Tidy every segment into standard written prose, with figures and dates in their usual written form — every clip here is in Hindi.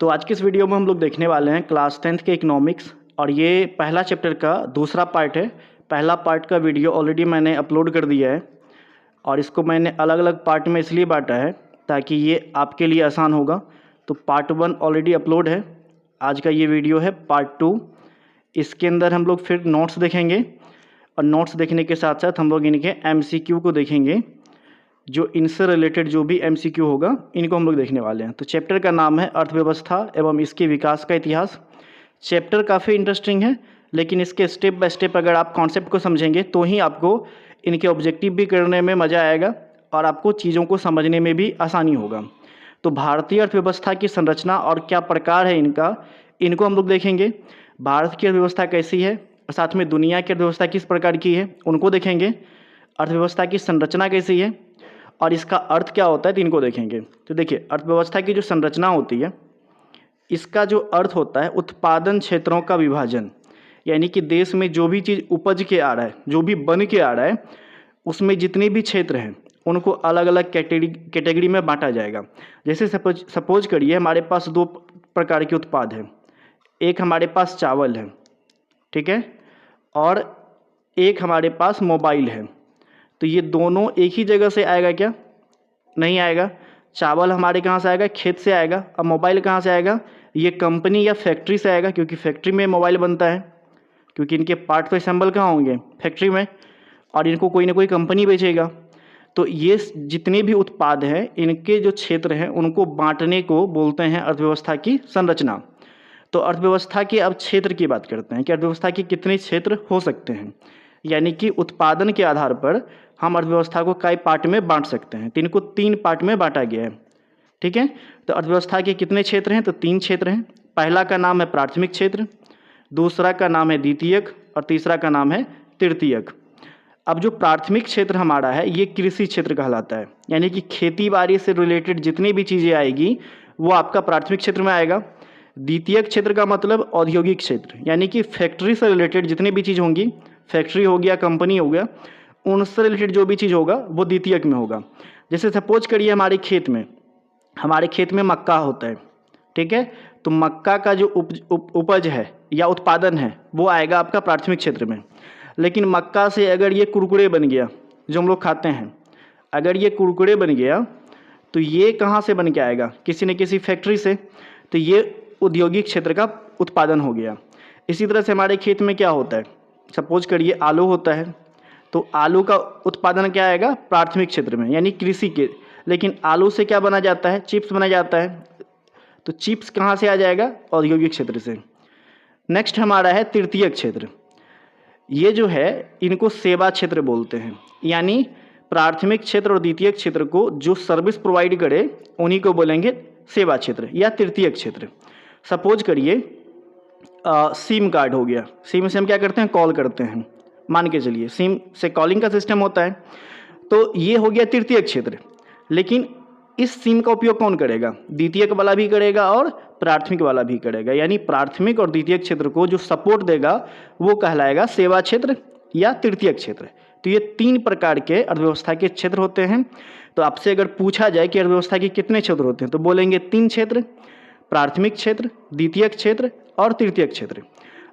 तो आज की इस वीडियो में हम लोग देखने वाले हैं क्लास 10th के इकोनॉमिक्स और ये पहला चैप्टर का दूसरा पार्ट है। पहला पार्ट का वीडियो ऑलरेडी मैंने अपलोड कर दिया है और इसको मैंने अलग अलग पार्ट में इसलिए बांटा है ताकि ये आपके लिए आसान होगा। तो पार्ट 1 ऑलरेडी अपलोड है, आज का ये वीडियो है पार्ट 2। इसके अंदर हम लोग फिर नोट्स देखेंगे और नोट्स देखने के साथ साथ हम लोग इनके MCQ को देखेंगे। जो इनसे रिलेटेड जो भी MCQ होगा इनको हम लोग देखने वाले हैं। तो चैप्टर का नाम है अर्थव्यवस्था एवं इसके विकास का इतिहास। चैप्टर काफ़ी इंटरेस्टिंग है, लेकिन इसके स्टेप बाय स्टेप अगर आप कॉन्सेप्ट को समझेंगे तो ही आपको इनके ऑब्जेक्टिव भी करने में मज़ा आएगा और आपको चीज़ों को समझने में भी आसानी होगा। तो भारतीय अर्थव्यवस्था की संरचना और क्या प्रकार है इनको हम लोग देखेंगे। भारत की अर्थव्यवस्था कैसी है और साथ में दुनिया की अर्थव्यवस्था किस प्रकार की है उनको देखेंगे। अर्थव्यवस्था की संरचना कैसी है और इसका अर्थ क्या होता है तो इनको देखेंगे। तो देखिए, अर्थव्यवस्था की जो संरचना होती है इसका जो अर्थ होता है उत्पादन क्षेत्रों का विभाजन, यानी कि देश में जो भी चीज़ उपज के आ रहा है, जो भी बन के आ रहा है, उसमें जितने भी क्षेत्र हैं उनको अलग अलग कैटेगरी में बांटा जाएगा। जैसे सपोज करिए हमारे पास दो प्रकार के उत्पाद हैं। एक हमारे पास चावल है, ठीक है, और एक हमारे पास मोबाइल है। तो ये दोनों एक ही जगह से आएगा क्या? नहीं आएगा। चावल हमारे कहाँ से आएगा? खेत से आएगा। अब मोबाइल कहाँ से आएगा? ये कंपनी या फैक्ट्री से आएगा, क्योंकि फैक्ट्री में मोबाइल बनता है, क्योंकि इनके पार्ट तो असेंबल कहाँ होंगे? फैक्ट्री में, और इनको कोई ना कोई कंपनी बेचेगा। तो ये जितने भी उत्पाद हैं इनके जो क्षेत्र हैं उनको बांटने को बोलते हैं अर्थव्यवस्था की संरचना। तो अर्थव्यवस्था के अब क्षेत्र की बात करते हैं कि अर्थव्यवस्था के कितने क्षेत्र हो सकते हैं, यानी कि उत्पादन के आधार पर हम अर्थव्यवस्था को कई पार्ट में बांट सकते हैं। तो इनको 3 पार्ट में बांटा गया है, ठीक है। तो अर्थव्यवस्था के कितने क्षेत्र हैं? तो 3 क्षेत्र हैं। पहला का नाम है प्राथमिक क्षेत्र, दूसरा का नाम है द्वितीयक और तीसरा का नाम है तृतीयक। अब जो प्राथमिक क्षेत्र हमारा है ये कृषि क्षेत्र कहलाता है, यानी कि खेती बाड़ी से रिलेटेड जितनी भी चीज़ें आएगी वो आपका प्राथमिक क्षेत्र में आएगा। द्वितीयक क्षेत्र का मतलब औद्योगिक क्षेत्र, यानी कि फैक्ट्री से रिलेटेड जितनी भी चीज़ होंगी, फैक्ट्री हो गया, कंपनी हो गया, उनसे रिलेटेड जो भी चीज़ होगा वो द्वितीयक में होगा। जैसे सपोज करिए हमारे खेत में मक्का होता है, ठीक है, तो मक्का का जो उपज है या उत्पादन है वो आएगा आपका प्राथमिक क्षेत्र में। लेकिन मक्का से अगर ये कुरकुरे बन गया जो हम लोग खाते हैं, अगर ये कुरकुरे बन गया तो ये कहाँ से बन के आएगा? किसी न किसी फैक्ट्री से। तो ये औद्योगिक क्षेत्र का उत्पादन हो गया। इसी तरह से हमारे खेत में क्या होता है? सपोज करिए आलू होता है, तो आलू का उत्पादन क्या आएगा? प्राथमिक क्षेत्र में, यानी कृषि के। लेकिन आलू से क्या बना जाता है? चिप्स बना जाता है। तो चिप्स कहाँ से आ जाएगा? औद्योगिक क्षेत्र से। नेक्स्ट हमारा है तृतीयक क्षेत्र। ये जो है इनको सेवा क्षेत्र बोलते हैं, यानी प्राथमिक क्षेत्र और द्वितीयक क्षेत्र को जो सर्विस प्रोवाइड करे उन्हीं को बोलेंगे सेवा क्षेत्र या तृतीयक क्षेत्र। सपोज करिए सिम कार्ड हो गया, सिम से हम क्या करते हैं? कॉल करते हैं, मान के चलिए सिम से कॉलिंग का सिस्टम होता है। तो ये हो गया तृतीयक क्षेत्र। लेकिन इस सिम का उपयोग कौन करेगा? द्वितीयक वाला भी करेगा और प्राथमिक वाला भी करेगा, यानी प्राथमिक और द्वितीयक क्षेत्र को जो सपोर्ट देगा वो कहलाएगा सेवा क्षेत्र या तृतीयक क्षेत्र। तो ये 3 प्रकार के अर्थव्यवस्था के क्षेत्र होते हैं। तो आपसे अगर पूछा जाए कि अर्थव्यवस्था के कितने क्षेत्र होते हैं तो बोलेंगे 3 क्षेत्र, प्राथमिक क्षेत्र, द्वितीयक क्षेत्र और तृतीयक क्षेत्र।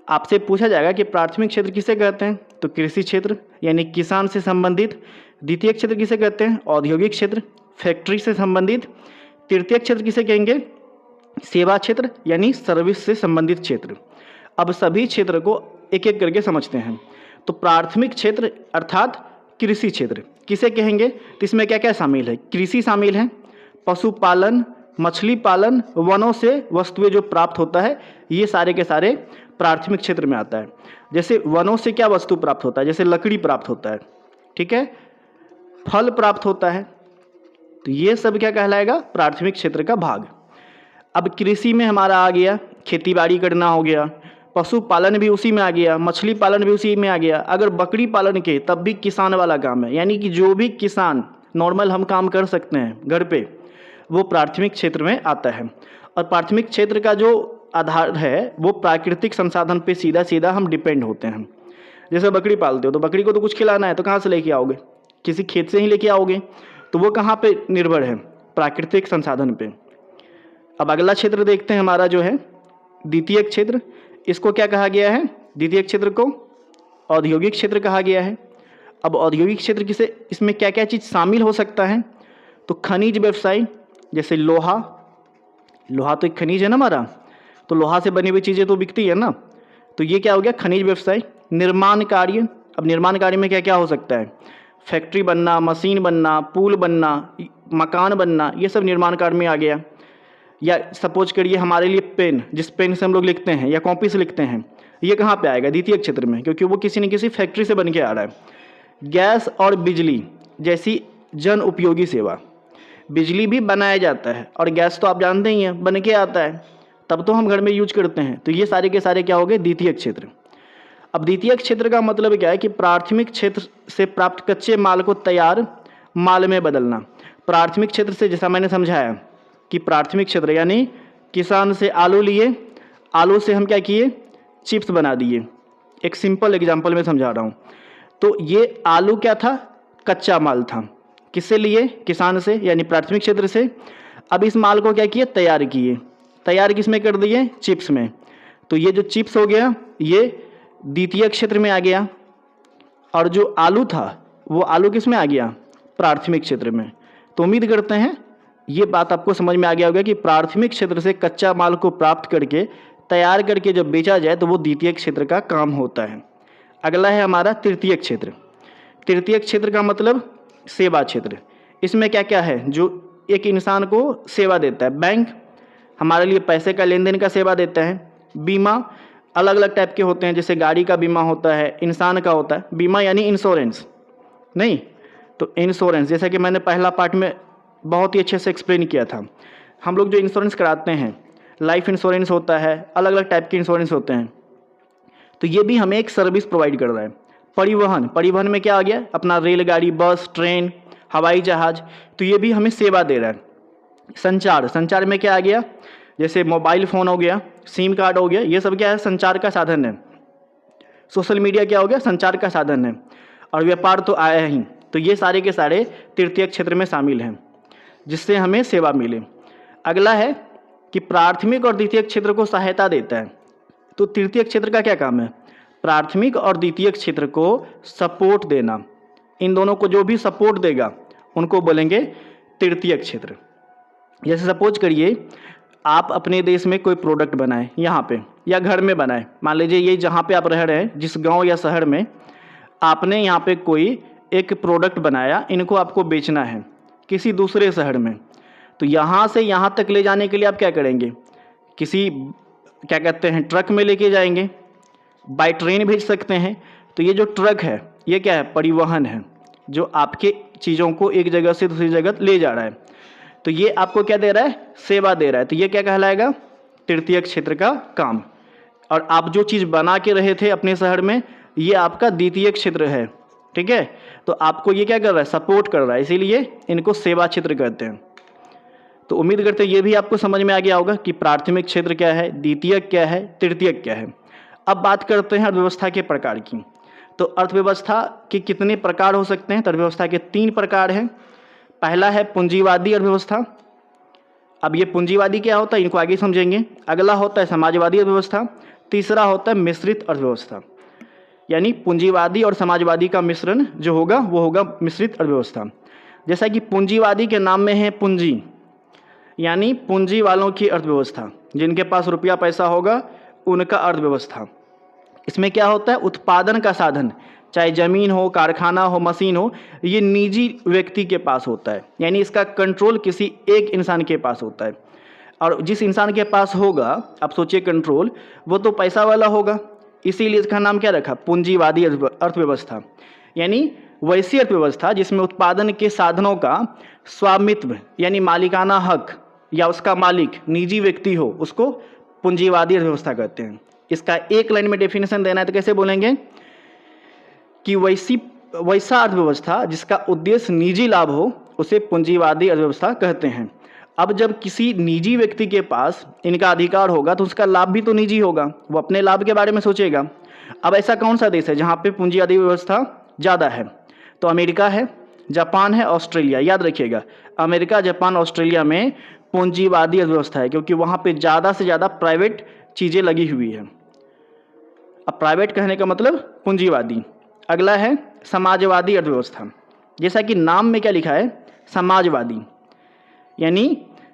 आपसे पूछा जाएगा कि प्राथमिक क्षेत्र किसे कहते हैं, तो कृषि क्षेत्र यानी किसान से संबंधित। द्वितीयक क्षेत्र किसे कहते हैं? औद्योगिक क्षेत्र, फैक्ट्री से संबंधित। तृतीयक क्षेत्र किसे कहेंगे? सेवा क्षेत्र यानी सर्विस से संबंधित क्षेत्र। अब सभी क्षेत्र को एक एक करके समझते हैं। तो प्राथमिक क्षेत्र अर्थात कृषि क्षेत्र किसे कहेंगे? तो इसमें क्या क्या शामिल है? कृषि शामिल है, पशुपालन, मछली पालन, वनों से वस्तुएं जो प्राप्त होता है, ये सारे के सारे प्राथमिक क्षेत्र में आता है। जैसे वनों से क्या वस्तु प्राप्त होता है? जैसे लकड़ी प्राप्त होता है, ठीक है, फल प्राप्त होता है। तो ये सब क्या कहलाएगा? प्राथमिक क्षेत्र का भाग। अब कृषि में हमारा आ गया खेती बाड़ी करना हो गया, पशुपालन भी उसी में आ गया, मछली पालन भी उसी में आ गया। अगर बकरी पालन के तब भी किसान वाला काम है, यानी कि जो भी किसान नॉर्मल हम काम कर सकते हैं घर पे वो प्राथमिक क्षेत्र में आता है। और प्राथमिक क्षेत्र का जो आधार है वो प्राकृतिक संसाधन पे सीधा सीधा हम डिपेंड होते हैं। जैसे बकरी पालते हो तो बकरी को तो कुछ खिलाना है, तो कहाँ से लेके आओगे? किसी खेत से ही लेके आओगे। तो वो कहाँ पे निर्भर है? प्राकृतिक संसाधन पे। अब अगला क्षेत्र देखते हैं हमारा जो है द्वितीयक क्षेत्र। इसको क्या कहा गया है? द्वितीयक क्षेत्र को औद्योगिक क्षेत्र कहा गया है। अब औद्योगिक क्षेत्र किसे, इसमें क्या क्या चीज़ शामिल हो सकता है? तो खनिज व्यवसाय, जैसे लोहा तो एक खनिज है ना हमारा, तो लोहा से बनी हुई चीज़ें तो बिकती है ना, तो ये क्या हो गया? खनिज व्यवसाय। निर्माण कार्य, अब निर्माण कार्य में क्या क्या हो सकता है? फैक्ट्री बनना, मशीन बनना, पुल बनना, मकान बनना, ये सब निर्माण कार्य में आ गया। या सपोज करिए हमारे लिए पेन, जिस पेन से हम लोग लिखते हैं या कॉपी से लिखते हैं, ये कहाँ पे आएगा? द्वितीयक क्षेत्र में, क्योंकि वो किसी न किसी फैक्ट्री से बन के आ रहा है। गैस और बिजली जैसी जन उपयोगी सेवा, बिजली भी बनाया जाता है और गैस तो आप जानते ही हैं बन के आता है, तब तो हम घर में यूज करते हैं। तो ये सारे के सारे क्या हो गए? द्वितीयक क्षेत्र। अब द्वितीयक क्षेत्र का मतलब क्या है कि प्राथमिक क्षेत्र से प्राप्त कच्चे माल को तैयार माल में बदलना। प्राथमिक क्षेत्र से, जैसा मैंने समझाया कि प्राथमिक क्षेत्र यानी किसान से आलू लिए, आलू से हम क्या किए? चिप्स बना दिए। एक सिंपल एग्जांपल में समझा रहा हूँ। तो ये आलू क्या था? कच्चा माल था। किससे लिए? किसान से, यानी प्राथमिक क्षेत्र से। अब इस माल को क्या किए? तैयार किए। तैयार किस में कर दिए? चिप्स में। तो ये जो चिप्स हो गया ये द्वितीयक क्षेत्र में आ गया, और जो आलू था वो आलू किस में आ गया? प्राथमिक क्षेत्र में। तो उम्मीद करते हैं ये बात आपको समझ में आ गया होगा कि प्राथमिक क्षेत्र से कच्चा माल को प्राप्त करके तैयार करके जब बेचा जाए तो वो द्वितीयक क्षेत्र का काम होता है। अगला है हमारा तृतीयक क्षेत्र। तृतीयक क्षेत्र का मतलब सेवा क्षेत्र। इसमें क्या क्या है जो एक इंसान को सेवा देता है? बैंक हमारे लिए पैसे का लेन देन का सेवा देता है। बीमा अलग अलग टाइप के होते हैं, जैसे गाड़ी का बीमा होता है, इंसान का होता है। बीमा यानी इंश्योरेंस नहीं, तो इंश्योरेंस, जैसा कि मैंने पहला पार्ट में बहुत ही अच्छे से एक्सप्लेन किया था। हम लोग जो इंश्योरेंस कराते हैं, लाइफ इंश्योरेंस होता है, अलग अलग टाइप के इंश्योरेंस होते हैं, तो ये भी हमें एक सर्विस प्रोवाइड कर रहा है। परिवहन में क्या आ गया? अपना रेलगाड़ी, बस, ट्रेन, हवाई जहाज, तो ये भी हमें सेवा दे रहा है। संचार में क्या आ गया? जैसे मोबाइल फ़ोन हो गया, सिम कार्ड हो गया, ये सब क्या है? संचार का साधन है। सोशल मीडिया क्या हो गया? संचार का साधन है। और व्यापार तो आया ही, तो ये सारे के सारे तृतीयक क्षेत्र में शामिल हैं जिससे हमें सेवा मिले। अगला है कि प्राथमिक और द्वितीयक क्षेत्र को सहायता देता है। तो तृतीयक क्षेत्र का क्या काम है? प्राथमिक और द्वितीयक क्षेत्र को सपोर्ट देना। इन दोनों को जो भी सपोर्ट देगा उनको बोलेंगे तृतीयक क्षेत्र। जैसे सपोज करिए आप अपने देश में कोई प्रोडक्ट बनाएं यहाँ पे, या घर में बनाएं। मान लीजिए ये जहाँ पे आप रह रहे हैं, जिस गांव या शहर में आपने यहाँ पे कोई एक प्रोडक्ट बनाया, इनको आपको बेचना है किसी दूसरे शहर में। तो यहाँ से यहाँ तक ले जाने के लिए आप क्या करेंगे? किसी क्या कहते हैं ट्रक में लेके जाएंगे, बाय ट्रेन भेज सकते हैं। तो ये जो ट्रक है ये क्या है? परिवहन है, जो आपके चीज़ों को एक जगह से दूसरी जगह ले जा रहा है। तो ये आपको क्या दे रहा है? सेवा दे रहा है। तो ये क्या कहलाएगा? तृतीयक क्षेत्र का काम। और आप जो चीज़ बना के रहे थे अपने शहर में, ये आपका द्वितीयक क्षेत्र है। ठीक है, तो आपको ये क्या कर रहा है? सपोर्ट कर रहा है, इसीलिए इनको सेवा क्षेत्र कहते हैं। तो उम्मीद करते हैं ये भी आपको समझ में आ गया होगा कि प्राथमिक क्षेत्र क्या है, द्वितीयक क्या है, तृतीयक क्या है। अब बात करते हैं अर्थव्यवस्था के प्रकार की। तो अर्थव्यवस्था के कितने प्रकार हो सकते हैं? तो अर्थव्यवस्था के 3 प्रकार हैं। पहला है पूंजीवादी अर्थव्यवस्था। अब ये पूंजीवादी क्या होता है इनको आगे समझेंगे। अगला होता है समाजवादी अर्थव्यवस्था। तीसरा होता है मिश्रित अर्थव्यवस्था, यानी पूंजीवादी और समाजवादी का मिश्रण जो होगा वो होगा मिश्रित अर्थव्यवस्था। जैसा कि पूंजीवादी के नाम में है पूंजी, यानी पूंजी वालों की अर्थव्यवस्था, जिनके पास रुपया पैसा होगा उनका अर्थव्यवस्था। इसमें क्या होता है? उत्पादन का साधन, चाहे ज़मीन हो, कारखाना हो, मशीन हो, ये निजी व्यक्ति के पास होता है, यानी इसका कंट्रोल किसी एक इंसान के पास होता है। और जिस इंसान के पास होगा, आप सोचिए कंट्रोल, वो तो पैसा वाला होगा, इसीलिए इसका नाम क्या रखा? पूंजीवादी अर्थव्यवस्था। यानी वैसी अर्थव्यवस्था जिसमें उत्पादन के साधनों का स्वामित्व यानी मालिकाना हक या उसका मालिक निजी व्यक्ति हो, उसको पूंजीवादी अर्थव्यवस्था कहते हैं। इसका एक लाइन में डेफिनेशन देना है तो कैसे बोलेंगे कि वैसा अर्थव्यवस्था जिसका उद्देश्य निजी लाभ हो उसे पूंजीवादी अर्थव्यवस्था कहते हैं। अब जब किसी निजी व्यक्ति के पास इनका अधिकार होगा तो उसका लाभ भी तो निजी होगा, वो अपने लाभ के बारे में सोचेगा। अब ऐसा कौन सा देश है जहाँ पे पूंजीवादी व्यवस्था ज़्यादा है? तो अमेरिका है, जापान है, ऑस्ट्रेलिया। याद रखिएगा, अमेरिका, जापान, ऑस्ट्रेलिया में पूंजीवादी अर्थव्यवस्था है, क्योंकि वहाँ पे ज़्यादा से ज़्यादा प्राइवेट चीज़ें लगी हुई है। अब प्राइवेट कहने का मतलब पूंजीवादी। अगला है समाजवादी अर्थव्यवस्था। जैसा कि नाम में क्या लिखा है, समाजवादी, यानी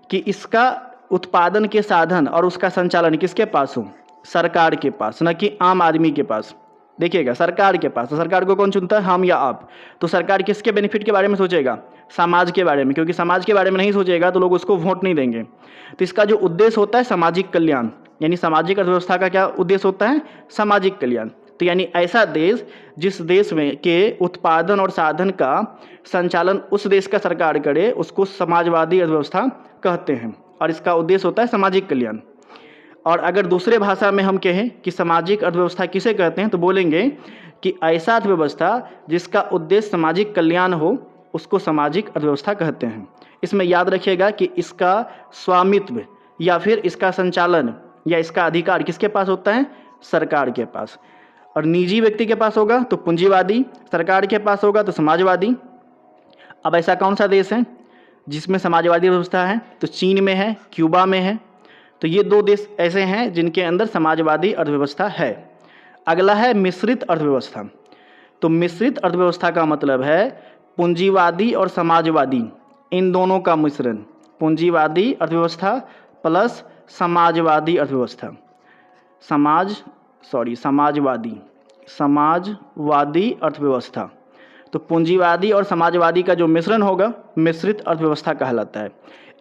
कि इसका उत्पादन के साधन और उसका संचालन किसके पास हो, सरकार के पास, न कि आम आदमी के पास। देखिएगा, सरकार के पास, तो सरकार को कौन चुनता है, हम या आप। तो सरकार किसके बेनिफिट के बारे में सोचेगा, समाज के बारे में, क्योंकि समाज के बारे में नहीं सोचेगा तो लोग उसको वोट नहीं देंगे। तो इसका जो उद्देश्य होता है सामाजिक कल्याण, यानी सामाजिक अर्थव्यवस्था का क्या उद्देश्य होता है, सामाजिक कल्याण। तो यानी ऐसा देश जिस देश में के उत्पादन और साधन का संचालन उस देश का सरकार करे, उसको समाजवादी अर्थव्यवस्था कहते हैं, और इसका उद्देश्य होता है सामाजिक कल्याण। और अगर दूसरे भाषा में हम कहें कि सामाजिक अर्थव्यवस्था किसे कहते हैं, तो बोलेंगे कि ऐसा अर्थव्यवस्था जिसका उद्देश्य सामाजिक कल्याण हो, उसको सामाजिक अर्थव्यवस्था कहते हैं। इसमें याद रखिएगा कि इसका स्वामित्व या फिर इसका संचालन या इसका अधिकार किसके पास होता है, सरकार के पास। और निजी व्यक्ति के पास होगा तो पूंजीवादी, सरकार के पास होगा तो समाजवादी। अब ऐसा कौन सा देश है जिसमें समाजवादी व्यवस्था है, तो चीन में है, क्यूबा में है। तो ये दो देश ऐसे हैं जिनके अंदर समाजवादी अर्थव्यवस्था है। अगला है मिश्रित अर्थव्यवस्था। तो मिश्रित अर्थव्यवस्था का मतलब है पूंजीवादी और समाजवादी, इन दोनों का मिश्रण, पूंजीवादी अर्थव्यवस्था प्लस समाजवादी अर्थव्यवस्था, समाजवादी अर्थव्यवस्था। तो पूंजीवादी और समाजवादी का जो मिश्रण होगा मिश्रित अर्थव्यवस्था कहलाता है।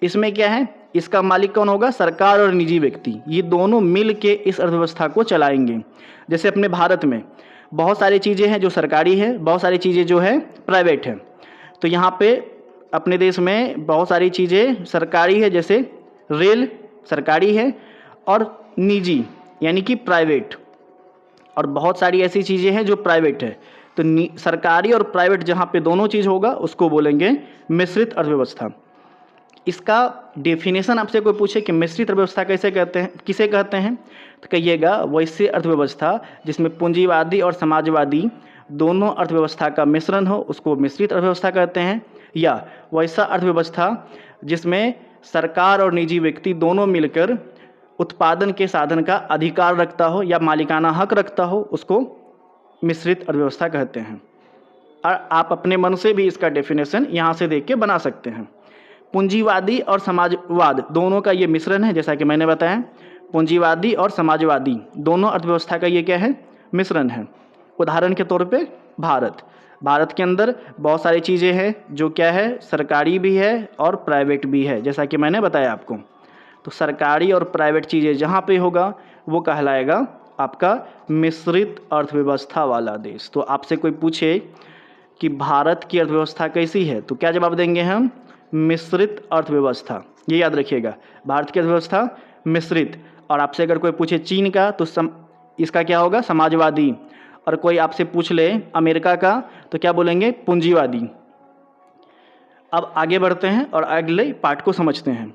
इसमें क्या है, इसका मालिक कौन होगा, सरकार और निजी व्यक्ति, ये दोनों मिल के इस अर्थव्यवस्था को चलाएंगे। जैसे अपने भारत में बहुत सारी चीज़ें हैं जो सरकारी है, बहुत सारी चीज़ें जो है प्राइवेट है। तो यहाँ पे अपने देश में बहुत सारी चीज़ें सरकारी है, जैसे रेल सरकारी है और निजी यानी कि प्राइवेट, और बहुत सारी ऐसी चीज़ें हैं जो प्राइवेट है। तो सरकारी और प्राइवेट जहाँ पे दोनों चीज़ होगा उसको बोलेंगे मिश्रित अर्थव्यवस्था। इसका डेफिनेशन आपसे कोई पूछे कि मिश्रित अर्थव्यवस्था कैसे कहते हैं, किसे कहते हैं, तो कहिएगा वैसे अर्थव्यवस्था जिसमें पूंजीवादी और समाजवादी दोनों अर्थव्यवस्था का मिश्रण हो, उसको मिश्रित अर्थव्यवस्था कहते हैं। या वैसा अर्थव्यवस्था जिसमें सरकार और निजी व्यक्ति दोनों मिलकर उत्पादन के साधन का अधिकार रखता हो या मालिकाना हक रखता हो, उसको मिश्रित अर्थव्यवस्था कहते हैं। और आप अपने मन से भी इसका डेफिनेशन यहाँ से देख के बना सकते हैं। पूंजीवादी और समाजवाद दोनों का ये मिश्रण है, जैसा कि मैंने बताया, पूंजीवादी और समाजवादी दोनों अर्थव्यवस्था का ये क्या है, मिश्रण है। उदाहरण के तौर पे भारत के अंदर बहुत सारी चीज़ें हैं जो क्या है, सरकारी भी है और प्राइवेट भी है, जैसा कि मैंने बताया आपको। तो सरकारी और प्राइवेट चीज़ें जहाँ पे होगा वो कहलाएगा आपका मिश्रित अर्थव्यवस्था वाला देश। तो आपसे कोई पूछे कि भारत की अर्थव्यवस्था कैसी है, तो क्या जवाब देंगे हम, मिश्रित अर्थव्यवस्था। ये याद रखिएगा, भारत की अर्थव्यवस्था मिश्रित। और आपसे अगर कोई पूछे चीन का तो इसका क्या होगा, समाजवादी। और कोई आपसे पूछ ले अमेरिका का तो क्या बोलेंगे, पूंजीवादी। अब आगे बढ़ते हैं और अगले पार्ट को समझते हैं।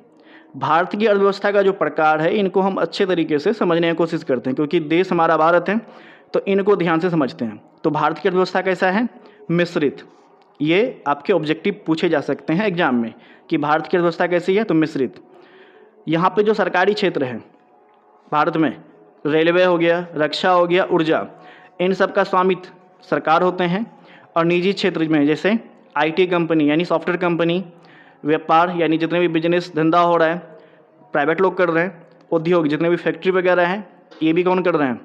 भारत की अर्थव्यवस्था का जो प्रकार है, इनको हम अच्छे तरीके से समझने की कोशिश करते हैं, क्योंकि देश हमारा भारत है तो इनको ध्यान से समझते हैं। तो भारत की अर्थव्यवस्था कैसा है, मिश्रित। ये आपके ऑब्जेक्टिव पूछे जा सकते हैं एग्जाम में कि भारत की अर्थव्यवस्था कैसी है, तो मिश्रित। यहाँ पे जो सरकारी क्षेत्र है भारत में, रेलवे हो गया, रक्षा हो गया, ऊर्जा, इन सब का स्वामित्व सरकार होते हैं। और निजी क्षेत्र में जैसे आईटी कंपनी यानी सॉफ्टवेयर कंपनी, व्यापार यानी जितने भी बिजनेस धंधा हो रहा है प्राइवेट लोग कर रहे हैं, उद्योग जितने भी फैक्ट्री वगैरह हैं ये भी कौन कर रहे हैं,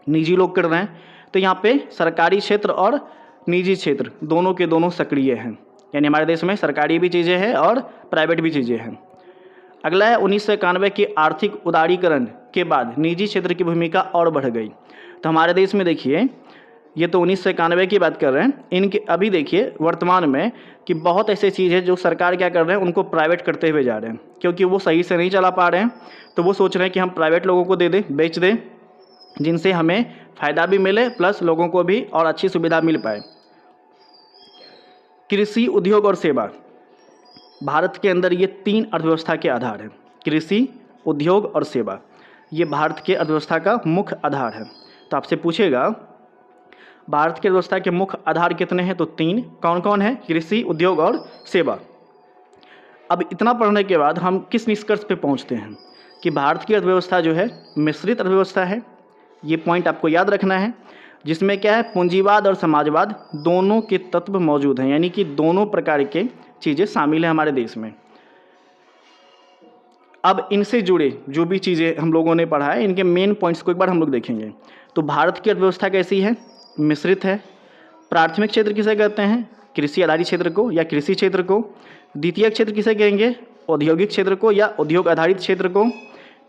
निजी लोग कर रहे हैं। तो यहाँ पे सरकारी क्षेत्र और निजी क्षेत्र दोनों के दोनों सक्रिय हैं, यानी हमारे देश में सरकारी भी चीज़ें हैं और प्राइवेट भी चीज़ें हैं। अगला है 1991 के आर्थिक उदारीकरण के बाद निजी क्षेत्र की भूमिका और बढ़ गई। तो हमारे देश में देखिए, ये तो 1991 की बात कर रहे हैं, इनके अभी देखिए वर्तमान में कि बहुत ऐसे चीज़ है जो सरकार क्या कर रहे हैं, उनको प्राइवेट करते हुए जा रहे हैं, क्योंकि वो सही से नहीं चला पा रहे हैं। तो वो सोच रहे हैं कि हम प्राइवेट लोगों को दे दें, बेच दें, जिनसे हमें फ़ायदा भी मिले प्लस लोगों को भी और अच्छी सुविधा मिल पाए। कृषि, उद्योग और सेवा, भारत के अंदर ये 3 अर्थव्यवस्था के आधार हैं, कृषि, उद्योग और सेवा। ये भारत के अर्थव्यवस्था का मुख्य आधार है। तो आपसे पूछेगा भारत की अर्थव्यवस्था के मुख्य आधार कितने हैं, तो 3। कौन कौन है, कृषि, उद्योग और सेवा। अब इतना पढ़ने के बाद हम किस निष्कर्ष पे पहुंचते हैं कि भारत की अर्थव्यवस्था जो है मिश्रित अर्थव्यवस्था है। ये पॉइंट आपको याद रखना है, जिसमें क्या है, पूंजीवाद और समाजवाद दोनों के तत्व मौजूद हैं, यानी कि दोनों प्रकार के चीज़ें शामिल हैं हमारे देश में। अब इनसे जुड़े जो भी चीज़ें हम लोगों ने पढ़ा है, इनके मेन पॉइंट्स को एक बार हम लोग देखेंगे। तो भारत की अर्थव्यवस्था कैसी है, मिश्रित है। प्राथमिक क्षेत्र किसे कहते हैं, कृषि आधारित क्षेत्र को या कृषि क्षेत्र को। द्वितीयक क्षेत्र किसे कहेंगे, औद्योगिक क्षेत्र को या उद्योग आधारित क्षेत्र को।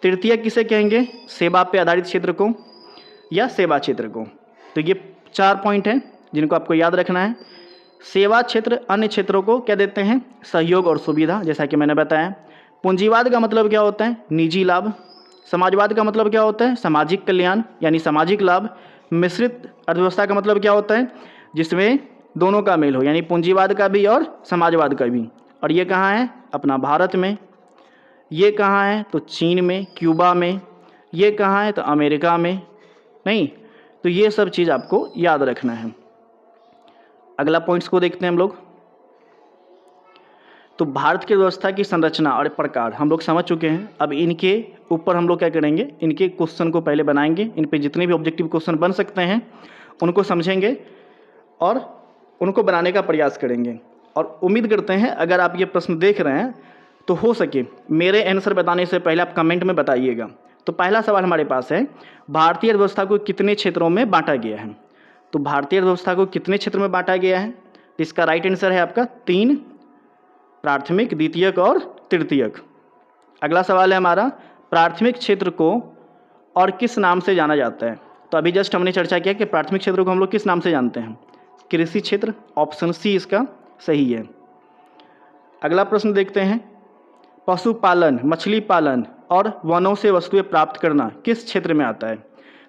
तृतीयक किसे कहेंगे, सेवा पे आधारित क्षेत्र को या सेवा क्षेत्र को। तो ये 4 पॉइंट हैं जिनको आपको याद रखना है। सेवा क्षेत्र अन्य क्षेत्रों को क्या देते हैं, सहयोग और सुविधा, जैसा कि मैंने बताया। पूंजीवाद का मतलब क्या होता है, निजी लाभ। समाजवाद का मतलब क्या होता है, सामाजिक कल्याण यानी सामाजिक लाभ। मिश्रित अर्थव्यवस्था का मतलब क्या होता है, जिसमें दोनों का मेल हो, यानी पूंजीवाद का भी और समाजवाद का भी। और ये कहाँ है, अपना भारत में। ये कहाँ है, तो चीन में, क्यूबा में। ये कहाँ है, तो अमेरिका में। नहीं, तो ये सब चीज़ आपको याद रखना है। अगला पॉइंट्स को देखते हैं हम लोग। तो भारत की व्यवस्था की संरचना और प्रकार हम लोग समझ चुके हैं। अब इनके ऊपर हम लोग क्या करेंगे, इनके क्वेश्चन को पहले बनाएंगे। इन पे जितने भी ऑब्जेक्टिव क्वेश्चन बन सकते हैं उनको समझेंगे और उनको बनाने का प्रयास करेंगे। और उम्मीद करते हैं अगर आप ये प्रश्न देख रहे हैं तो हो सके मेरे आंसर बताने से पहले आप कमेंट में बताइएगा। तो पहला सवाल हमारे पास है, भारतीय अर्थव्यवस्था को कितने क्षेत्रों में बांटा गया है। तो भारतीय अर्थव्यवस्था को कितने क्षेत्र में बांटा गया है, तो इसका राइट आंसर है आपका 3, प्राथमिक, द्वितीयक और तृतीयक। अगला सवाल है हमारा, प्राथमिक क्षेत्र को और किस नाम से जाना जाता है। तो अभी जस्ट हमने चर्चा किया कि प्राथमिक क्षेत्र को हम लोग किस नाम से जानते हैं, कृषि क्षेत्र। ऑप्शन सी इसका सही है। अगला प्रश्न देखते हैं, पशुपालन, मछली पालन और वनों से वस्तुएं प्राप्त करना किस क्षेत्र में आता है।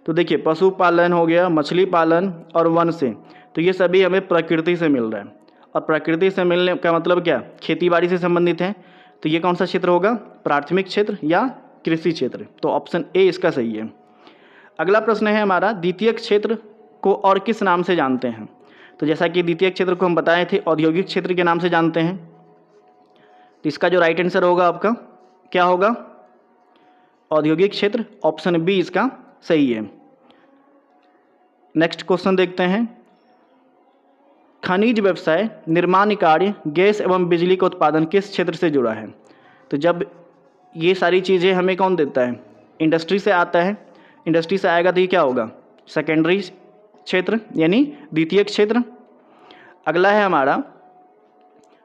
तो देखिए, पशुपालन हो गया, मछली पालन और वन से, तो ये सभी हमें प्रकृति से मिल रहा है। और प्रकृति से मिलने का मतलब क्या, खेतीबाड़ी से संबंधित है। तो ये कौन सा क्षेत्र होगा, प्राथमिक क्षेत्र या कृषि क्षेत्र। तो ऑप्शन ए इसका सही है। अगला प्रश्न है हमारा, द्वितीयक क्षेत्र को और किस नाम से जानते हैं। तो जैसा कि द्वितीयक क्षेत्र को हम बताए थे औद्योगिक क्षेत्र के नाम से जानते हैं। तो इसका जो राइट आंसर होगा आपका क्या होगा, औद्योगिक क्षेत्र। ऑप्शन बी इसका सही है। नेक्स्ट क्वेश्चन देखते हैं, खनिज व्यवसाय, निर्माण कार्य, गैस एवं बिजली का उत्पादन किस क्षेत्र से जुड़ा है। तो जब ये सारी चीज़ें हमें कौन देता है, इंडस्ट्री से आता है। इंडस्ट्री से आएगा तो ये क्या होगा, सेकेंडरी क्षेत्र यानी द्वितीयक क्षेत्र। अगला है हमारा,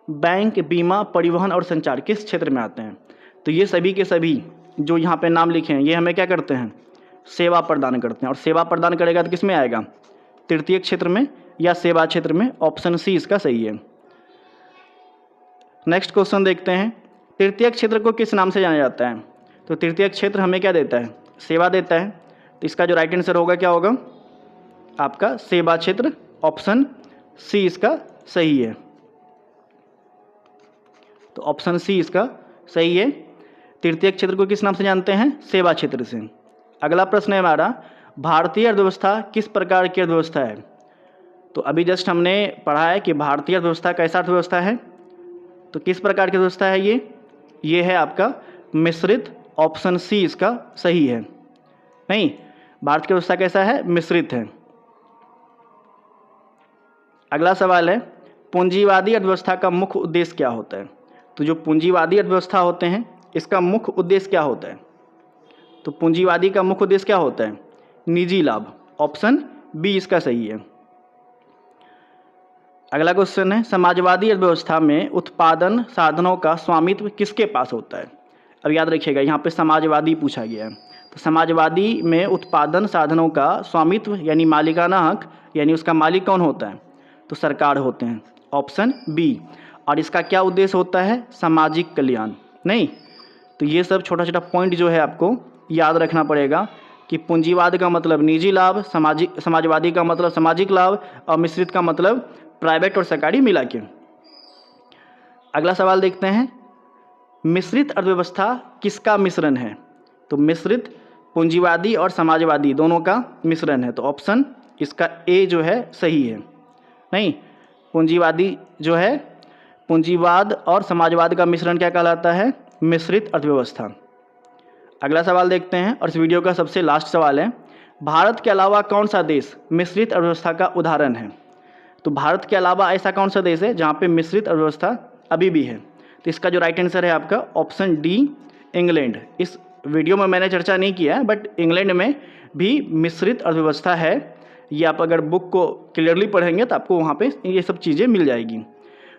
बैंक, बीमा, परिवहन और संचार किस क्षेत्र में आते हैं। तो ये सभी के सभी जो यहाँ पे नाम लिखे हैं ये हमें क्या करते हैं, सेवा प्रदान करते हैं। और सेवा प्रदान करेगा तो किस में आएगा, तृतीयक क्षेत्र में या सेवा क्षेत्र में। ऑप्शन सी इसका सही है। नेक्स्ट क्वेश्चन देखते हैं, तृतीयक क्षेत्र को किस नाम से जाना जाता है। तो तृतीयक क्षेत्र हमें क्या देता है, सेवा देता है। तो इसका जो राइट आंसर होगा क्या होगा, आपका सेवा क्षेत्र। ऑप्शन सी इसका सही है। तो ऑप्शन सी इसका सही है। तृतीयक क्षेत्र को किस नाम से जानते हैं, सेवा क्षेत्र से। अगला प्रश्न है हमारा, भारतीय अर्थव्यवस्था किस प्रकार की अर्थव्यवस्था है। तो अभी जस्ट हमने पढ़ा है कि भारतीय अर्थव्यवस्था कैसा अर्थव्यवस्था है। तो किस प्रकार की अर्थव्यवस्था है ये है आपका मिश्रित। ऑप्शन सी इसका सही है। नहीं, भारत की अर्थव्यवस्था कैसा है, मिश्रित है। अगला सवाल है, पूंजीवादी अर्थव्यवस्था का मुख्य उद्देश्य क्या होता है। तो जो पूंजीवादी अर्थव्यवस्था होते हैं इसका मुख्य उद्देश्य क्या होता है। तो पूंजीवादी का मुख्य उद्देश्य क्या होता है, निजी लाभ। ऑप्शन बी इसका सही है। अगला क्वेश्चन है, समाजवादी अर्थव्यवस्था में उत्पादन साधनों का स्वामित्व किसके पास होता है। अब याद रखिएगा यहाँ पे समाजवादी पूछा गया है। तो समाजवादी में उत्पादन साधनों का स्वामित्व यानी मालिकाना हक यानी उसका मालिक कौन होता है, तो सरकार होते हैं। Option B. और इसका क्या उद्देश्य होता है, सामाजिक कल्याण। नहीं, तो ये सब छोटा छोटा पॉइंट जो है आपको याद रखना पड़ेगा कि पूंजीवाद का मतलब निजी लाभ, समाजवादी का मतलब सामाजिक लाभ और मिश्रित का मतलब प्राइवेट और सरकारी मिला के। अगला सवाल देखते हैं, मिश्रित अर्थव्यवस्था किसका मिश्रण है। तो मिश्रित पूंजीवादी और समाजवादी दोनों का मिश्रण है। तो ऑप्शन इसका ए जो है सही है। नहीं, पूंजीवादी जो है पूंजीवाद और समाजवाद का मिश्रण क्या कहलाता है? मिश्रित अर्थव्यवस्था। अगला सवाल देखते हैं और इस वीडियो का सबसे लास्ट सवाल है, भारत के अलावा कौन सा देश मिश्रित अर्थव्यवस्था का उदाहरण है? तो भारत के अलावा ऐसा कौन सा देश है जहाँ पे मिश्रित अर्थव्यवस्था अभी भी है? तो इसका जो राइट आंसर है आपका ऑप्शन डी, इंग्लैंड। इस वीडियो में मैंने चर्चा नहीं किया है, बट इंग्लैंड में भी मिश्रित अर्थव्यवस्था है। ये आप अगर बुक को क्लियरली पढ़ेंगे तो आपको वहाँ पे ये सब चीज़ें मिल जाएगी।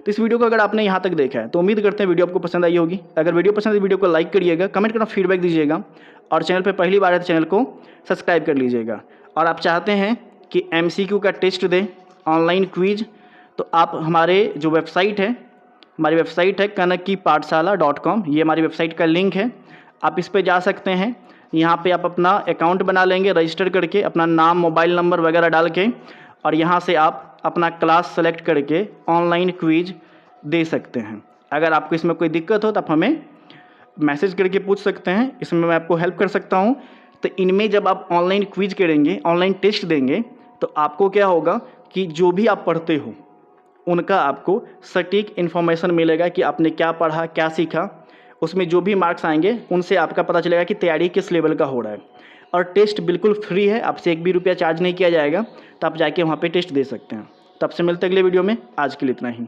तो इस वीडियो को अगर आपने यहाँ तक देखा है तो उम्मीद करते हैं वीडियो आपको पसंद आई होगी। अगर वीडियो पसंद है वीडियो को लाइक करिएगा, कमेंट करना, फीडबैक दीजिएगा और चैनल पर पहली बार है तो चैनल को सब्सक्राइब कर लीजिएगा। और आप चाहते हैं कि MCQ का टेस्ट दें, ऑनलाइन क्विज, तो आप हमारे जो वेबसाइट है, हमारी वेबसाइट है kanakkipathshala.com, ये हमारी वेबसाइट का लिंक है। आप इस पर जा सकते हैं। यहाँ पे आप अपना अकाउंट बना लेंगे रजिस्टर करके, अपना नाम, मोबाइल नंबर वगैरह डाल के, और यहाँ से आप अपना क्लास सेलेक्ट करके ऑनलाइन क्विज दे सकते हैं। अगर आपको इसमें कोई दिक्कत हो तो आप हमें मैसेज करके पूछ सकते हैं, इसमें मैं आपको हेल्प कर सकता हूँ। तो इनमें जब आप ऑनलाइन क्विज करेंगे, ऑनलाइन टेस्ट देंगे, तो आपको क्या होगा कि जो भी आप पढ़ते हो उनका आपको सटीक इन्फॉर्मेशन मिलेगा कि आपने क्या पढ़ा, क्या सीखा। उसमें जो भी मार्क्स आएंगे उनसे आपका पता चलेगा कि तैयारी किस लेवल का हो रहा है। और टेस्ट बिल्कुल फ्री है, आपसे 1 भी रुपया चार्ज नहीं किया जाएगा, तो आप जाके वहाँ पे टेस्ट दे सकते हैं। तो आपसे मिलते हैं अगले वीडियो में। आज के लिए इतना ही।